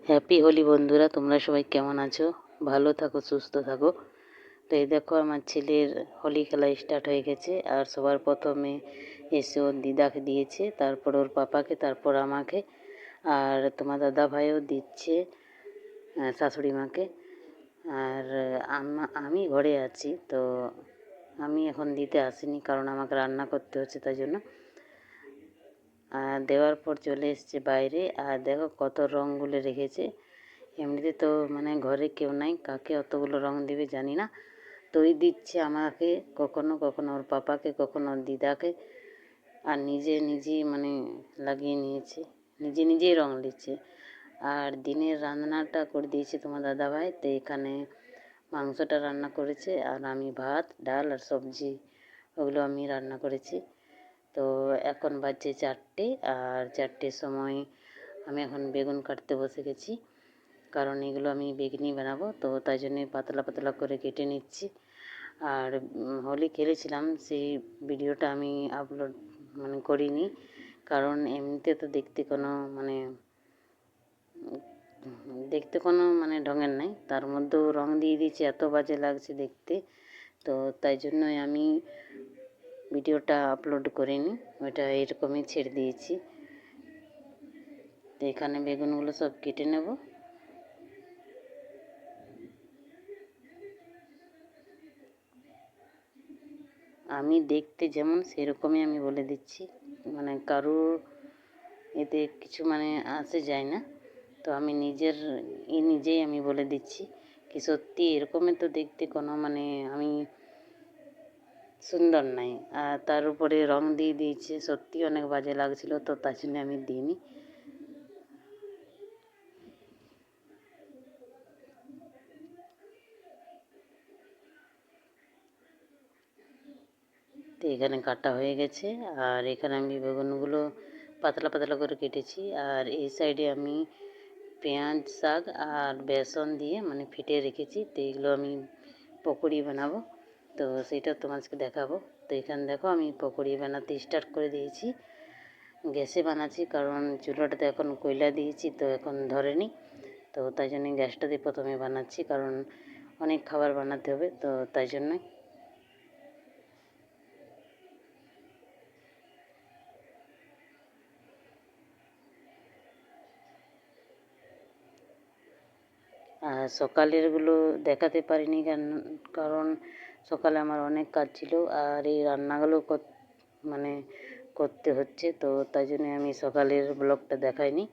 Happy Holi বন্ধুরা, তোমরা সবাই কেমন আছো? ভালো থাকো, সুস্থ থাকো। তো এই দেখো আমার ছেলের হোলি খেলা স্টার্ট হয়ে গেছে। আর সবার প্রথমে এসে ওর দিদাকে দিয়েছে, তারপর ওর পাপাকে, তারপর আমাকে, আর তোমার দাদা ভাইও দিচ্ছে শাশুড়ি মাকে। আর আমি ঘরে আছি, তো আমি এখন দিতে আসিনি, কারণ আমাকে রান্না করতে হচ্ছে, তাই জন্য। আর দেওয়ার পর চলে এসছে বাইরে। আর দেখো কত রঙ গুলে রেখেছে। এমনিতে তো মানে ঘরে কেউ নাই, কাকে অতগুলো রঙ দেবে জানি না। তো ওই দিচ্ছে আমাকে, কখনো কখনো ওর পাপাকে, কখনো ওর দিদাকে। আর নিজেই মানে লাগিয়ে নিয়েছে, নিজেই রঙ দিচ্ছে। আর দিনের রান্নাটা করে দিয়েছে তোমার দাদাভাই। তো এখানে মাংসটা রান্না করেছে, আর আমি ভাত, ডাল আর সবজি ওগুলো আমি রান্না করেছি। তো এখন বাজছে 4টে, আর 4টের সময় আমি এখন বেগুন কাটতে বসে গেছি, কারণ এগুলো আমি বেগনি বানাবো। তো তাই জন্যে পাতলা পাতলা করে কেটে নিচ্ছি। আর হোলি খেলেছিলাম, সেই ভিডিওটা আমি আপলোড করিনি, কারণ এমনিতে তো দেখতে কোনো ঢঙের নাই, তার মধ্যেও রং দিয়ে দিয়েছে, এত বাজে লাগছে দেখতে। তো তাই জন্যই আমি ভিডিওটা আপলোড করিনি, ওইটা এরকমই ছেড়ে দিয়েছি। তো এখানে বেগুনগুলো সব কেটে নেব। আমি দেখতে যেমন সেরকমই আমি বলে দিচ্ছি, কারোর এতে কিছু আসে যায় না। তো আমি নিজেই আমি বলে দিচ্ছি কি সত্যি এরকমই তো দেখতে, কোনো আমি সুন্দর নাই। আর তার উপরে রং দিয়ে দিয়েছে, সত্যি অনেক বাজে লাগছিল, তো তার জন্য আমি দিইনি। তো এখানে কাটা হয়ে গেছে, আর এখানে আমি বেগুনগুলো পাতলা পাতলা করে কেটেছি। আর এই সাইডে আমি পেঁয়াজ, শাক আর বেসন দিয়ে ফেটে রেখেছি। তো এগুলো আমি পকোড়ি বানাবো, তো সেটা তোমাদেরকে দেখাবো। তো এখানে দেখো আমি পকোড়ি বানাতে স্টার্ট করে দিয়েছি। গ্যাসে বানাচ্ছি, কারণ চুলাটাতে এখন কয়লা দিয়েছি, তো এখন ধরেনি। তো তাই জন্য গ্যাসটাতে প্রথমে বানাচ্ছি, কারণ অনেক খাবার বানাতে হবে, তো তাই জন্যই। আর সকালেরগুলো দেখাতে পারিনি, কারণ সকালে আমার অনেক কাজ ছিল, আর এই রান্নাগুলো করতে হচ্ছে, তো তাই জন্য আমি সকালের ব্লগটা দেখাইনি।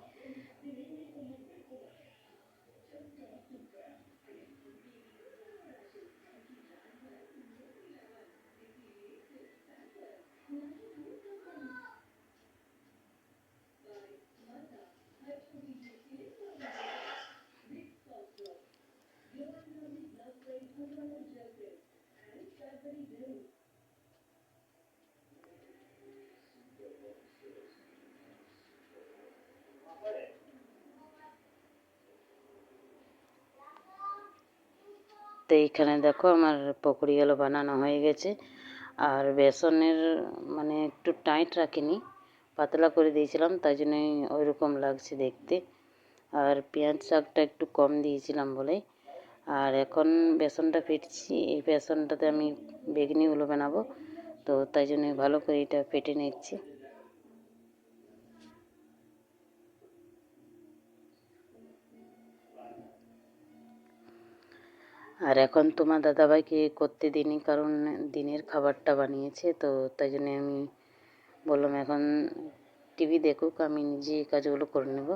তো এইখানে দেখো আমার পকোড়িগুলো বানানো হয়ে গেছে। আর বেসনের একটু টাইট রাখিনি, পাতলা করে দিয়েছিলাম, তাই জন্যই ওই রকম লাগছে দেখতে। আর পেঁয়াজ শাকটা একটু কম দিয়েছিলাম বলে। আর এখন বেসনটা ফেটছি, এই বেসনটাতে আমি বেগনিগুলো বানাবো, তো তাই জন্য ভালো করে এটা ফেটে নিচ্ছি। আর এখন তোমার দাদাভাইকে করতে দিইনি, কারণ দিনের খাবারটা বানিয়েছে, তো তাই জন্যে আমি বললাম এখন টিভি দেখুক, আমি নিজে এই কাজগুলো করে নেব।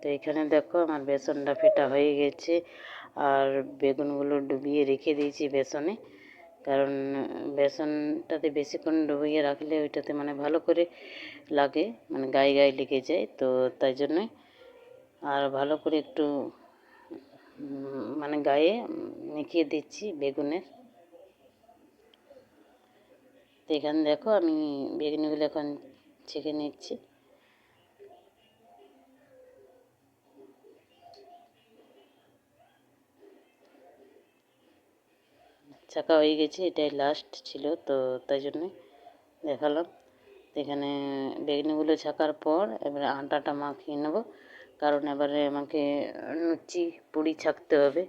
তো এখানে দেখো আমার বেসনটা ফেটা হয়ে গেছে, আর বেগুনগুলো ডুবিয়ে রেখে দিয়েছি বেসনে, কারণ বেসনটাতে বেশিক্ষণ ডুবিয়ে রাখলে ওইটাতে ভালো করে লাগে, গায়ে গায়ে লেগে যায়, তো তাই জন্যই। আর ভালো করে একটু গায়ে মেখিয়ে দিচ্ছি বেগুনের। তো এখানে দেখো আমি বেগুনিগুলো এখন ছেঁকে নিচ্ছি। ছাঁকা হয়ে গেছে, এটাই লাস্ট ছিল, তো তাই জন্যে দেখালাম। এখানে বেগুনিগুলো ছাকার পর এবারে আটাটা মাখিয়ে নেব, কারণ এবারে আমাকে লুচি পুরি ছাকতে হবে,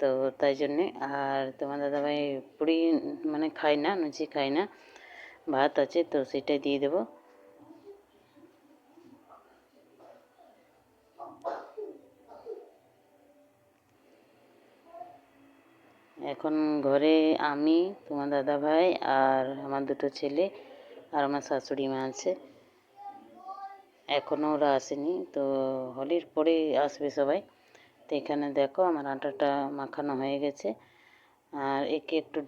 তো তাই জন্যে। আর তোমার দাদাভাই পুরি মানে খায় না, লুচি খায় না, ভাত আছে তো সেটাই দিয়ে দেবো। এখন ঘরে আমি, তোমার দাদাভাই আর আমার দুটো ছেলে আর আমার শাশুড়ি মা আছে। এখনও ওরা আসেনি, তো হোলির পরে আসবে সবাই। তো এখানে দেখো আমার আটাটা মাখানো হয়ে গেছে, আর একে একটু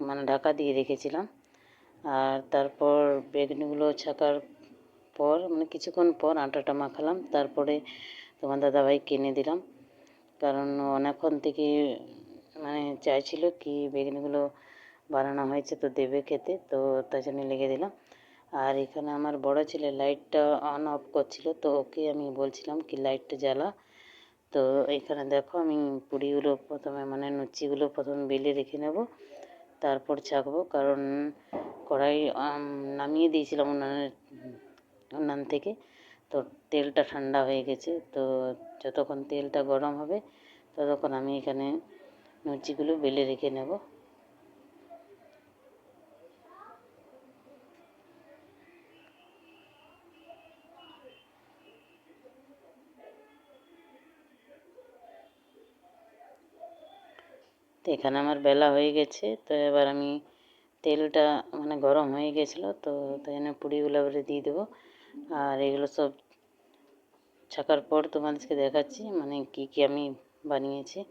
মানে ঢাকা দিয়ে রেখেছিলাম। আর তারপর বেগুনিগুলো ছাকার পর মানে কিছুক্ষণ পর আটাটা মাখালাম, তারপরে তোমার দাদাভাই কিনে দিলাম, কারণ অনেকক্ষণ থেকে মানে চাইছিল কি বেগুনিগুলো বানানো হয়েছে তো দেবে খেতে, তো তাই জন্য লেগে দিলাম। আর এখানে আমার বড় ছেলে লাইটটা অন অফ করছিল, তো ওকে আমি বলছিলাম কি লাইটটা জ্বালা। তো এখানে দেখো আমি পুরিগুলো প্রথমে মানে লুচিগুলো প্রথমে বেলে রেখে নেব, তারপর ছাকবো, কারণ কড়াই নামিয়ে দিয়েছিলাম উনান থেকে, তো তেলটা ঠান্ডা হয়ে গেছে, তো যতক্ষণ তেলটা গরম হবে ততক্ষণ আমি এখানে লুচিগুলো বেলে রেখে নেব। তো এখানে আমার বেলা হয়ে গেছে, তো এবার আমি তেলটা মানে গরম হয়ে গেছিলো, তো তাই জন্য পুরিগুলো এবারে দিয়ে দেবো। আর এগুলো সব ছাকার পর তোমাদেরকে দেখাচ্ছি মানে কি কি আমি বানিয়েছি।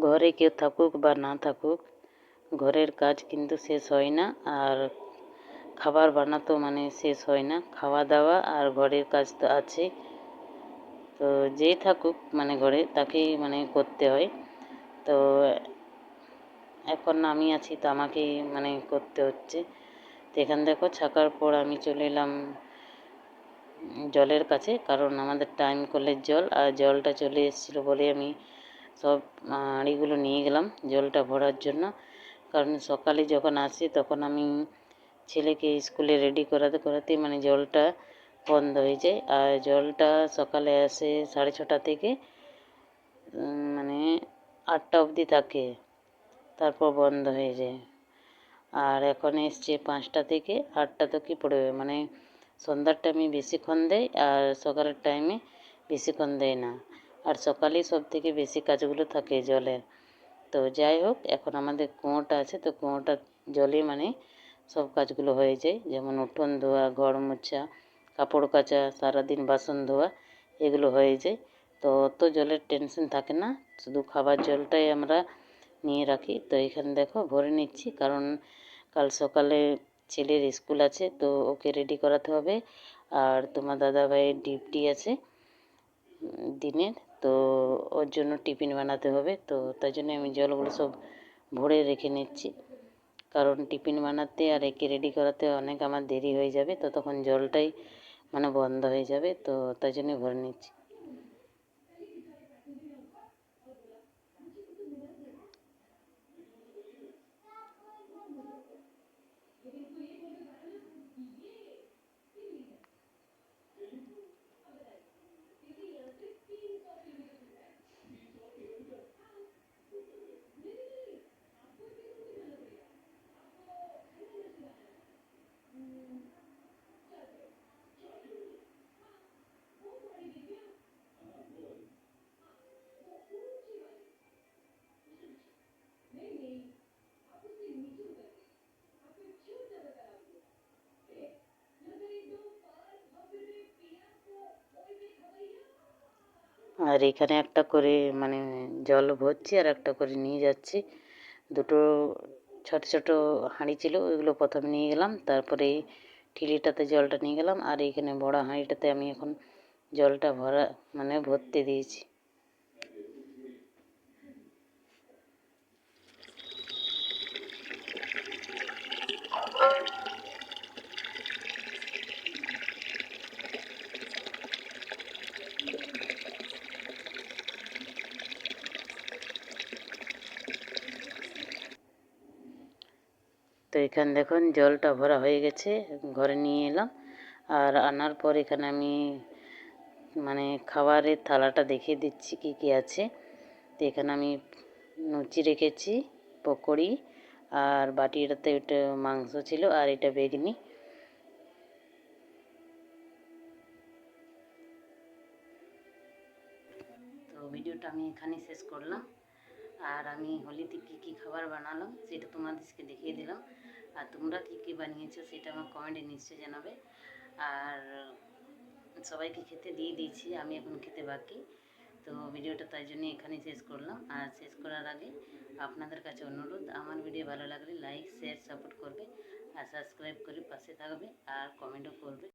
ঘরে কেউ থাকুক বা না থাকুক, ঘরের কাজ কিন্তু শেষ হয় না, আর খাবার বানাতো মানে শেষ হয় না। খাওয়া দাওয়া আর ঘরের কাজ তো আছে, তো যেই থাকুক মানে ঘরে তাকেই মানে করতে হয়। তো এখন আমি আছি তো আমাকেই মানে করতে হচ্ছে। তো এখানে দেখো ছাকার পর আমি চলে এলাম জলের কাছে, কারণ আমাদের টাইম কলের জল, আর জলটা চলে এসেছিলো বলে আমি সব হাঁড়িগুলো নিয়ে গেলাম জলটা ভরার জন্য। কারণ সকালে যখন আসি তখন আমি ছেলেকে স্কুলে রেডি করাতে করাতে মানে জলটা বন্ধ হয়ে যায়, আর জলটা সকালে আসে 6:30 থেকে মানে 8টা অবধি থাকে, তারপর বন্ধ হয়ে যায়। আর এখন এসছে 5টা থেকে 8টা থেকে পড়বে, মানে সন্ধ্যার টাইমে বেশিক্ষণ দেয় আর সকালের টাইমে বেশিক্ষণ দেয় না। আর সকালে সব থেকে বেশি কাজগুলো থাকে জলের। তো যাই হোক, এখন আমাদের কুয়োটা আছে, তো কুয়োটার জলে মানে সব কাজগুলো হয়ে যায়, যেমন উঠোন ধোয়া, ঘর মোছা, কাপড় কাচা, সারাদিন বাসন ধোয়া, এগুলো হয়ে যায়। তো অত জলের টেনশন থাকে না, শুধু খাবার জলটাই আমরা নিয়ে রাখি। তো এখানে দেখো ভরে নিচ্ছি, কারণ কাল সকালে ছেলের স্কুল আছে, তো ওকে রেডি করাতে হবে। আর তোমার দাদাভাইয়ের ডিউটি আছে দিনের, তো ওর জন্য টিফিন বানাতে হবে, তো তাই জন্য আমি জলগুলো সব ভরে রেখে নিচ্ছি, কারণ টিফিন বানাতে আর একে রেডি করাতে অনেক আমার দেরি হয়ে যাবে, তো তখন জলটাই মানে বন্ধ হয়ে যাবে, তো তাই জন্য ভরে নিচ্ছি। এখানে একটা করে মানে জল ভরছি আর একটা করে নিয়ে যাচ্ছি। দুটো ছোট ছোট হাঁড়ি ছিল, ওইগুলো প্রথমে নিয়ে গেলাম, তারপরে এই ঠিলিটাতে জলটা নিয়ে গেলাম, আর এইখানে বড় হাঁড়িটাতে আমি এখন জলটা ভরতে দিয়েছি। তো এখানে দেখুন জলটা ভরা হয়ে গেছে, ঘরে নিয়ে এলাম। আর আনার পর এখানে আমি খাবারের থালাটা দেখিয়ে দিচ্ছি কি কি আছে। তো এখানে আমি লুচি রেখেছি, পকোড়ি, আর বাটিটাতে ওটা মাংস ছিল, আর এটা বেগনি। তো ভিডিওটা আমি এখানেই শেষ করলাম। আর আমি হোলিতে কী কী খাবার বানালাম সেটা তোমাদেরকে দেখিয়ে দিলাম। আর তোমরা কী কী বানিয়েছো সেটা আমার কমেন্টে নিশ্চয়ই জানাবে। আর সবাইকে খেতে দিয়ে দিয়েছি, আমি এখন খেতে বাকি। তো ভিডিওটা তাই জন্য এখানেই শেষ করলাম। আর শেষ করার আগে আপনাদের কাছে অনুরোধ, আমার ভিডিও ভালো লাগলে লাইক শেয়ার সাপোর্ট করবে, আর সাবস্ক্রাইব করে পাশে থাকবে, আর কমেন্টও করবে।